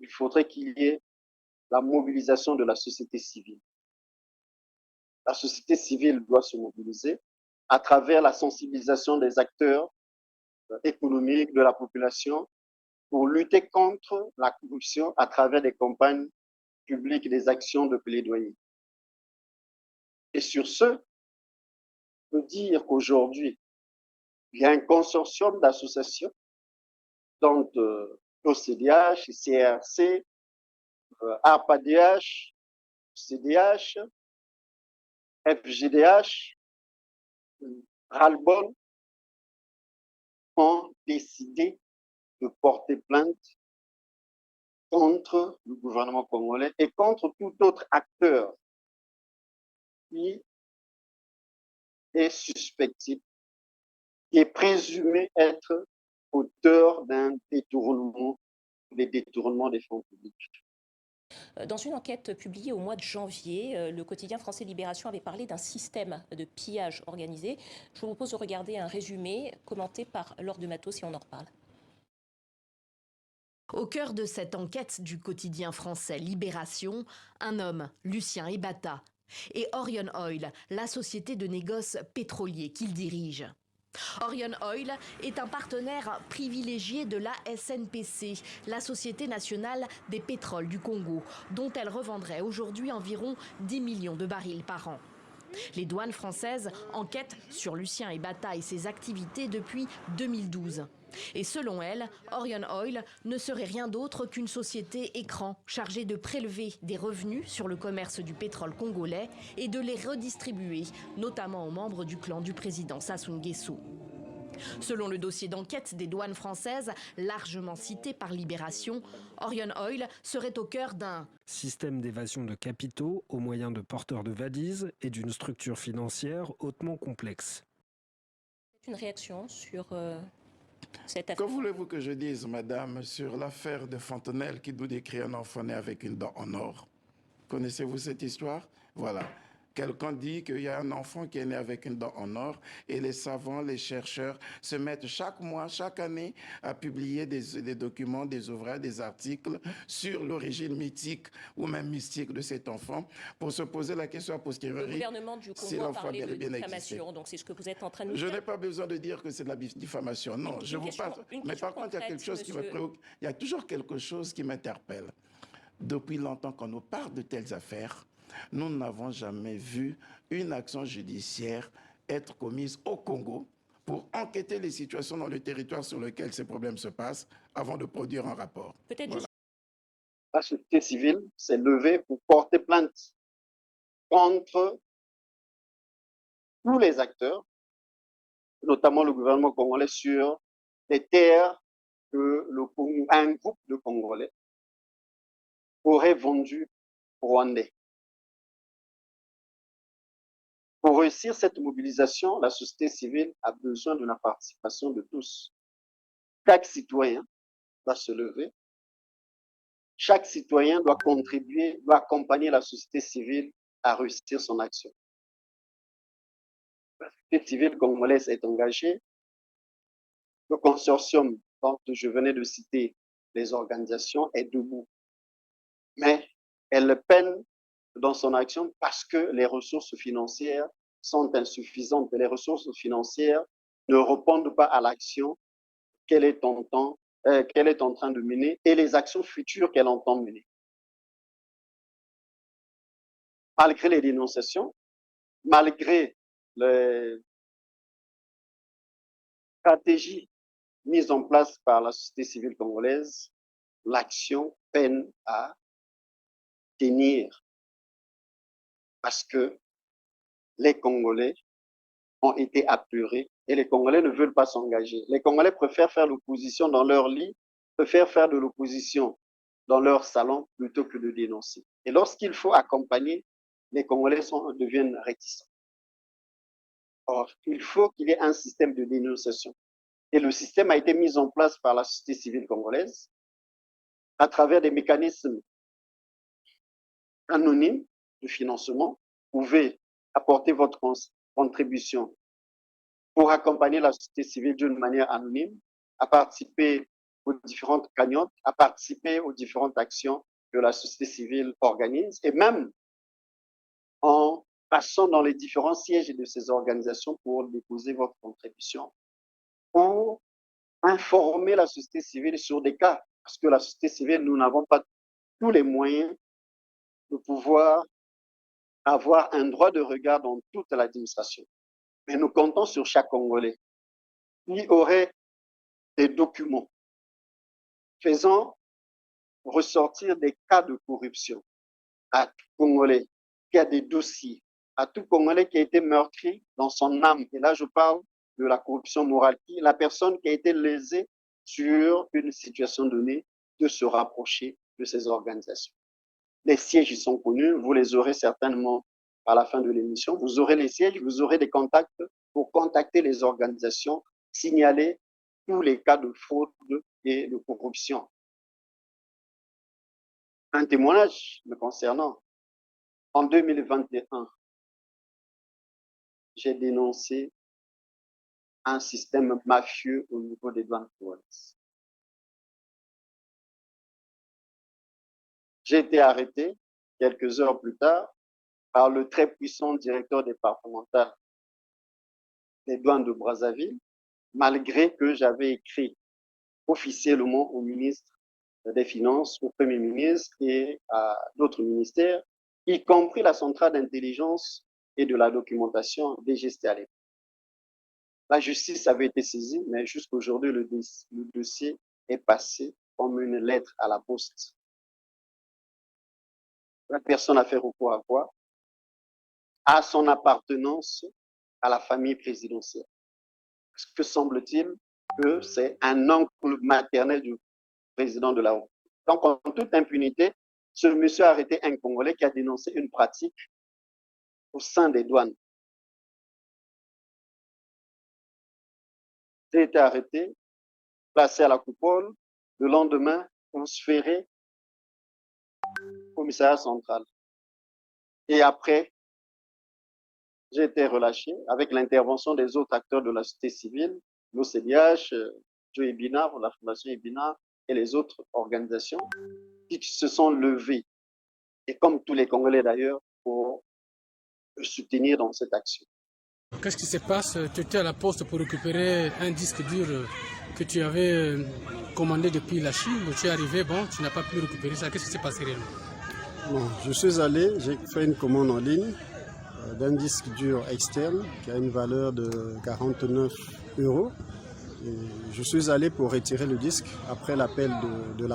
Il faudrait qu'il y ait la mobilisation de la société civile. La société civile doit se mobiliser à travers la sensibilisation des acteurs économiques, de la population, pour lutter contre la corruption à travers des campagnes publiques et des actions de plaidoyer. Et sur ce, on peut dire qu'aujourd'hui, il y a un consortium d'associations, dont OCDH, CRC, APADH, CDH, FGDH, RALBOL, ont décidé de porter plainte contre le gouvernement congolais et contre tout autre acteur qui est suspecté, qui est présumé être auteur d'un détournement, des détournements des fonds publics. Dans une enquête publiée au mois de janvier, le quotidien français Libération avait parlé d'un système de pillage organisé. Je vous propose de regarder un résumé commenté par Laure de Matos si on en reparle. Au cœur de cette enquête du quotidien français Libération, un homme, Lucien Ebata, et Orion Oil, la société de négoce pétrolier qu'il dirige. Orion Oil est un partenaire privilégié de la SNPC, la Société nationale des pétroles du Congo, dont elle revendrait aujourd'hui environ 10 millions de barils par an. Les douanes françaises enquêtent sur Lucien Ebata et ses activités depuis 2012. Et selon elle, Orion Oil ne serait rien d'autre qu'une société écran chargée de prélever des revenus sur le commerce du pétrole congolais et de les redistribuer, notamment aux membres du clan du président Sassou Nguesso. Selon le dossier d'enquête des douanes françaises, largement cité par Libération, Orion Oil serait au cœur d'un système d'évasion de capitaux au moyen de porteurs de valises et d'une structure financière hautement complexe. Une réaction sur cette affaire. Que voulez-vous que je dise, madame, sur l'affaire de Fontenelle qui nous décrit un enfant né avec une dent en or? Connaissez-vous cette histoire? Voilà. Quelqu'un dit qu'il y a un enfant qui est né avec une dent en or et les savants, les chercheurs se mettent chaque mois, chaque année à publier des documents, des ouvrages, des articles sur l'origine mythique ou même mystique de cet enfant pour se poser la question a posteriori. Le gouvernement du Congo a parlé de diffamation, donc c'est ce que vous êtes en train de nous dire. Je n'ai pas besoin de dire que c'est de la diffamation, non. Je vous parle. Mais par contre, il y a quelque chose qui me préoccupe. Il y a toujours quelque chose qui m'interpelle. Depuis longtemps qu'on nous parle de telles affaires, nous n'avons jamais vu une action judiciaire être commise au Congo pour enquêter les situations dans le territoire sur lequel ces problèmes se passent avant de produire un rapport. Voilà. La société civile s'est levée pour porter plainte contre tous les acteurs, notamment le gouvernement congolais, sur les terres que un groupe de Congolais aurait vendues aux Rwandais. Pour réussir cette mobilisation, la société civile a besoin de la participation de tous. Chaque citoyen doit se lever. Chaque citoyen doit contribuer, doit accompagner la société civile à réussir son action. La société civile congolaise est engagée. Le consortium dont je venais de citer les organisations est debout. Mais elle peine dans son action parce que les ressources financières sont insuffisantes. Les ressources financières ne répondent pas à l'action qu'elle est en train de mener et les actions futures qu'elle entend mener. Malgré les dénonciations, malgré les stratégies mises en place par la société civile congolaise, l'action peine à tenir parce que les Congolais ont été apeurés et les Congolais ne veulent pas s'engager. Les Congolais préfèrent faire l'opposition dans leur lit, préfèrent faire de l'opposition dans leur salon plutôt que de dénoncer. Et lorsqu'il faut accompagner, les Congolais deviennent réticents. Or, il faut qu'il y ait un système de dénonciation. Et le système a été mis en place par la société civile congolaise à travers des mécanismes anonymes de financement. Vous pouvez apporter votre contribution pour accompagner la société civile d'une manière anonyme, à participer aux différentes cagnottes, à participer aux différentes actions que la société civile organise, et même en passant dans les différents sièges de ces organisations pour déposer votre contribution, pour informer la société civile sur des cas, parce que la société civile, nous n'avons pas tous les moyens de pouvoir avoir un droit de regard dans toute l'administration. Mais nous comptons sur chaque Congolais qui aurait des documents faisant ressortir des cas de corruption à tout Congolais qui a des dossiers, à tout Congolais qui a été meurtri dans son âme. Et là, je parle de la corruption morale, la personne qui a été lésée sur une situation donnée, de se rapprocher de ces organisations. Les sièges, ils sont connus, vous les aurez certainement à la fin de l'émission. Vous aurez les sièges, vous aurez des contacts pour contacter les organisations, signaler tous les cas de fraude et de corruption. Un témoignage me concernant. En 2021, j'ai dénoncé un système mafieux au niveau des douanes congolaises. J'ai été arrêté quelques heures plus tard par le très puissant directeur départemental des douanes de Brazzaville, malgré que j'avais écrit officiellement au ministre des Finances, au Premier ministre et à d'autres ministères, y compris la centrale d'intelligence et de la documentation DGST à l'époque. La justice avait été saisie, mais jusqu'aujourd'hui, le dossier est passé comme une lettre à la poste. La personne a fait recours à quoi? À son appartenance à la famille présidentielle. Parce que semble-t-il que c'est un oncle maternel du président de la République. Donc, en toute impunité, ce monsieur a arrêté un Congolais qui a dénoncé une pratique au sein des douanes. J'ai été arrêté, placé à la coupole, le lendemain, transféré au commissariat central. Et après, j'ai été relâché avec l'intervention des autres acteurs de la société civile, l'OCDH, Joe Ebina, la Fondation Ebina et les autres organisations qui se sont levées, et comme tous les Congolais d'ailleurs, pour me soutenir dans cette action. Qu'est-ce qui se passe? Tu étais à la poste pour récupérer un disque dur que tu avais commandé depuis la Chine. Tu es arrivé, bon, tu n'as pas pu récupérer ça. Qu'est-ce qui s'est passé réellement? Bon, je suis allé, j'ai fait une commande en ligne d'un disque dur externe qui a une valeur de 49 €. Et je suis allé pour retirer le disque après l'appel de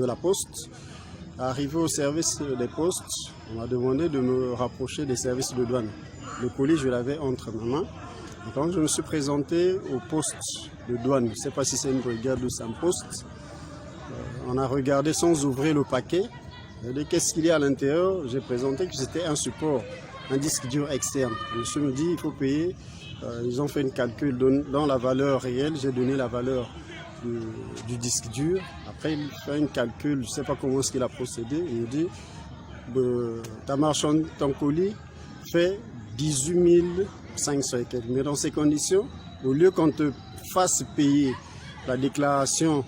la poste. Arrivé au service des postes, on m'a demandé de me rapprocher des services de douane. Le colis, je l'avais entre mes mains. Et quand je me suis présenté au poste de douane, je ne sais pas si c'est une brigade ou c'est un poste, on a regardé sans ouvrir le paquet. Qu'est-ce qu'il y a à l'intérieur? J'ai présenté que c'était un support, un disque dur externe. Le monsieur me dit il faut payer. Ils ont fait un calcul dans la valeur réelle. J'ai donné la valeur du disque dur. Après, il fait un calcul, je ne sais pas comment est-ce qu'il a procédé. Il me dit ton colis fait 18 500 et quelques. Mais dans ces conditions, au lieu qu'on te fasse payer la déclaration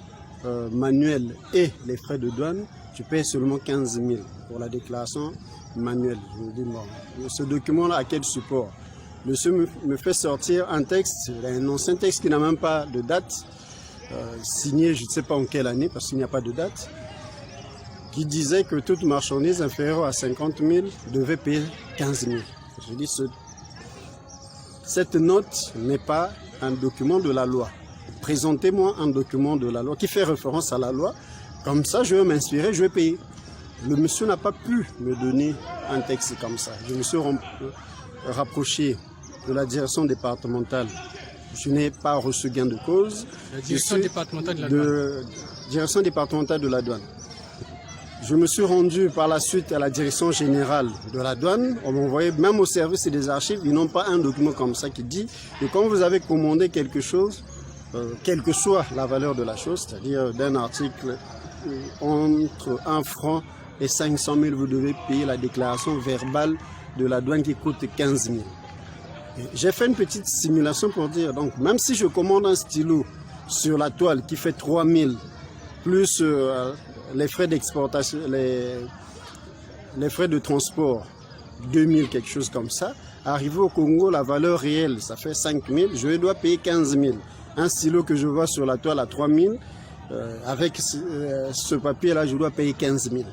manuelle et les frais de douane, tu payes seulement 15 000 pour la déclaration manuelle. Je me dis, bon, ce document-là, à quel support? Le monsieur me fait sortir un texte, un ancien texte qui n'a même pas de date. signé, je ne sais pas en quelle année, parce qu'il n'y a pas de date, qui disait que toute marchandise inférieure à 50 000 devait payer 15 000. Je dis, cette note n'est pas un document de la loi. Présentez-moi un document de la loi qui fait référence à la loi. Comme ça, je vais m'inspirer, je vais payer. Le monsieur n'a pas pu me donner un texte comme ça. Je me suis rapproché de la direction départementale. Je n'ai pas reçu gain de cause. La direction départementale de la douane. Direction départementale de la douane. Je me suis rendu par la suite à la direction générale de la douane. On m'a envoyé même au service des archives. Ils n'ont pas un document comme ça qui dit que quand vous avez commandé quelque chose, quelle que soit la valeur de la chose, c'est-à-dire d'un article entre 1 franc et 500 000, vous devez payer la déclaration verbale de la douane qui coûte 15 000. J'ai fait une petite simulation pour dire, donc même si je commande un stylo sur la toile qui fait 3 000, plus les frais d'exportation, les frais de transport, 2 000, quelque chose comme ça, arrivé au Congo, la valeur réelle, ça fait 5 000, je dois payer 15 000. Un stylo que je vois sur la toile à 3 000, avec ce papier-là, je dois payer 15 000.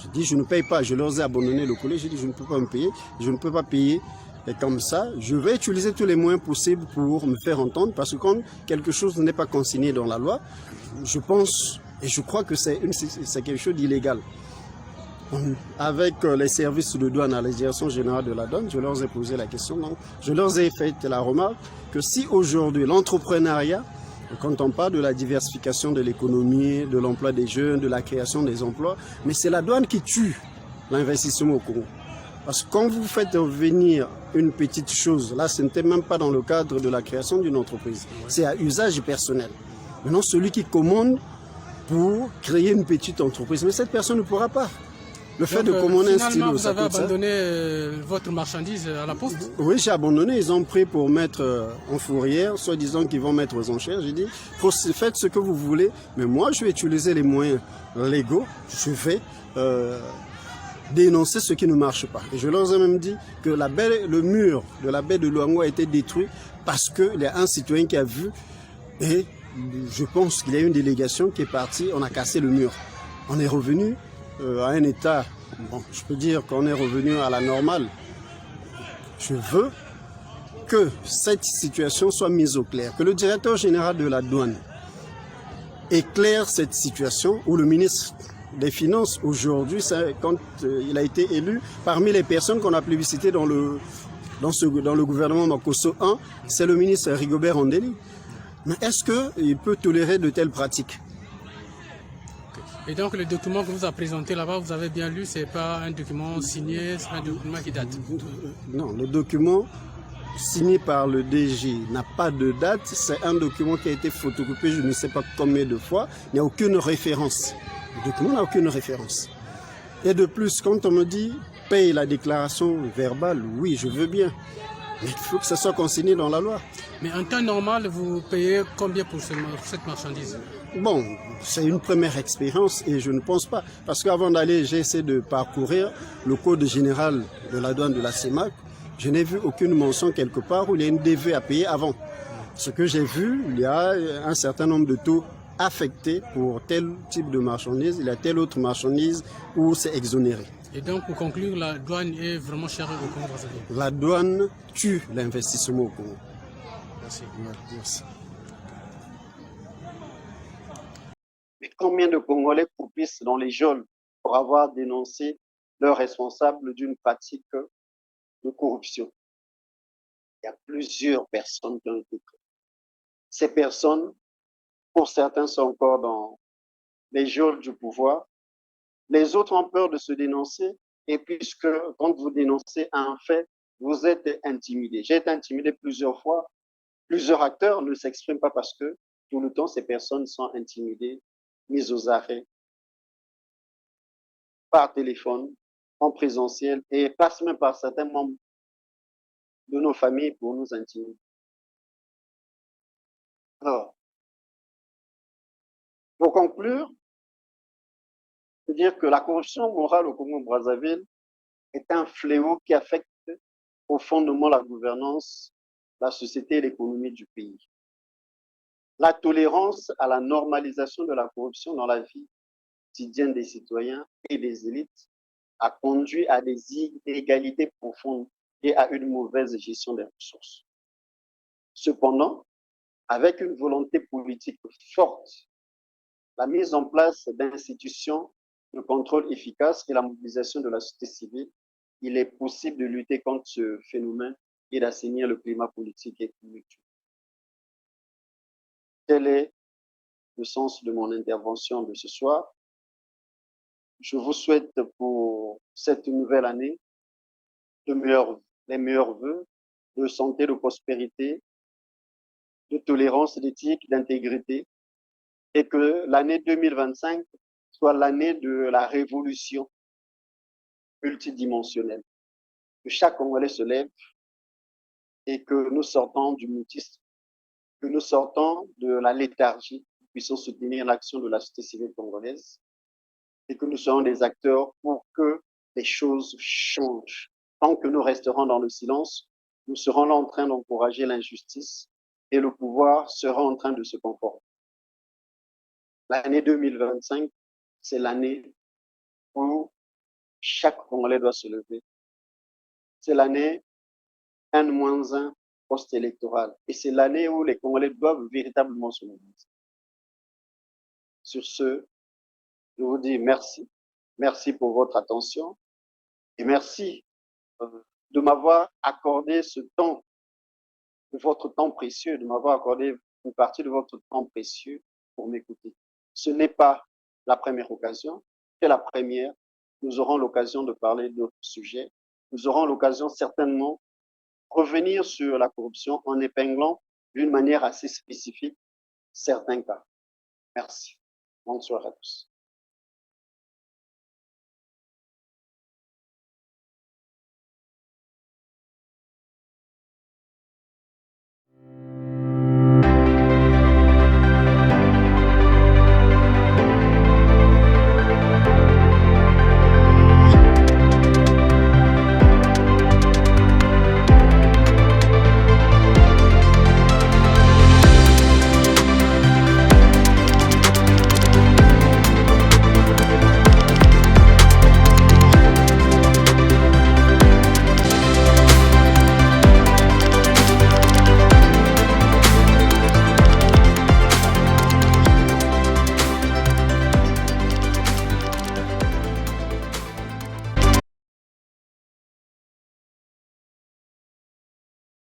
Je dis, je ne paye pas. Je leur ai abandonné le colis. J'ai dit, je ne peux pas me payer. Je ne peux pas payer. Et comme ça, je vais utiliser tous les moyens possibles pour me faire entendre. Parce que quand quelque chose n'est pas consigné dans la loi, je pense et je crois que c'est quelque chose d'illégal. Avec les services de douane à la direction générale de la douane, je leur ai posé la question. Donc, je leur ai fait la remarque que si aujourd'hui l'entrepreneuriat, quand on parle de la diversification de l'économie, de l'emploi des jeunes, de la création des emplois, mais c'est la douane qui tue l'investissement au Congo. Parce que quand vous faites venir une petite chose, là ce n'était même pas dans le cadre de la création d'une entreprise, c'est à usage personnel. Maintenant celui qui commande pour créer une petite entreprise, mais cette personne ne pourra pas. Le fait de commander un stylo, vous avez abandonné votre marchandise à la poste? Oui, j'ai abandonné. Ils ont pris pour mettre en fourrière, soi-disant qu'ils vont mettre aux enchères. J'ai dit, faites ce que vous voulez, mais moi, je vais utiliser les moyens légaux. Je vais dénoncer ce qui ne marche pas. Et je leur ai même dit que le mur de la baie de Luango a été détruit parce qu'il y a un citoyen qui a vu et je pense qu'il y a une délégation qui est partie, on a cassé le mur. On est revenu à un état, bon, je peux dire qu'on est revenu à la normale. Je veux que cette situation soit mise au clair, que le directeur général de la douane éclaire cette situation où le ministre des Finances, aujourd'hui, quand il a été élu, parmi les personnes qu'on a plébiscitées dans le gouvernement Makosso 1, c'est le ministre Rigobert Andeli. Mais est-ce qu'il peut tolérer de telles pratiques? Et donc le document que vous avez présenté là-bas, vous avez bien lu, ce n'est pas un document signé, c'est un document qui date? Non, le document signé par le DG n'a pas de date, c'est un document qui a été photocopié je ne sais pas combien de fois, il n'y a aucune référence. Le document n'a aucune référence. Et de plus, quand on me dit paye la déclaration verbale, oui, je veux bien. Mais il faut que ça soit consigné dans la loi. Mais en temps normal, vous payez combien pour cette marchandise? Bon, c'est une première expérience et je ne pense pas. Parce qu'avant d'aller, j'ai essayé de parcourir le code général de la douane de la CEMAC. Je n'ai vu aucune mention quelque part où il y a une DV à payer avant. Ce que j'ai vu, il y a un certain nombre de taux affectés pour tel type de marchandise. Il y a telle autre marchandise où c'est exonéré. Et donc, pour conclure, la douane est vraiment chère au Congo-Brazzaville? La douane tue l'investissement au Congo. Merci. Merci. Mais combien de Congolais croupissent dans les geôles pour avoir dénoncé leurs responsables d'une pratique de corruption? Il y a plusieurs personnes qui ont été pris. Ces personnes, pour certains, sont encore dans les geôles du pouvoir. Les autres ont peur de se dénoncer et puisque quand vous dénoncez un fait, vous êtes intimidé. J'ai été intimidé plusieurs fois. Plusieurs acteurs ne s'expriment pas parce que tout le temps, ces personnes sont intimidées, mises aux arrêts par téléphone, en présentiel et passent même par certains membres de nos familles pour nous intimider. Alors, pour conclure, je veux dire que la corruption morale au Congo-Brazzaville est un fléau qui affecte profondément la gouvernance, la société et l'économie du pays. La tolérance à la normalisation de la corruption dans la vie quotidienne des citoyens et des élites a conduit à des inégalités profondes et à une mauvaise gestion des ressources. Cependant, avec une volonté politique forte, la mise en place d'institutions de contrôle efficaces et la mobilisation de la société civile, il est possible de lutter contre ce phénomène et d'assainir le climat politique et économique. Tel est le sens de mon intervention de ce soir. Je vous souhaite pour cette nouvelle année les meilleurs vœux de santé, de prospérité, de tolérance, d'éthique, d'intégrité, et que l'année 2025 soit l'année de la révolution multidimensionnelle. Que chaque Congolais se lève et que nous sortons du mutisme, que nous sortons de la léthargie, que nous puissions soutenir l'action de la société civile congolaise et que nous soyons des acteurs pour que les choses changent. Tant que nous resterons dans le silence, nous serons là en train d'encourager l'injustice et le pouvoir sera en train de se conformer. L'année 2025, c'est l'année où chaque Congolais doit se lever. C'est l'année 1-1 post-électorale. Et c'est l'année où les Congolais doivent véritablement se mobiliser. Sur ce, je vous dis merci. Merci pour votre attention. Et merci de m'avoir accordé ce temps, de votre temps précieux, de m'avoir accordé une partie de votre temps précieux pour m'écouter. Ce n'est pas la première occasion, c'est la première. Nous aurons l'occasion de parler d'autres sujets. Nous aurons l'occasion certainement de revenir sur la corruption en épinglant d'une manière assez spécifique certains cas. Merci. Bonsoir à tous.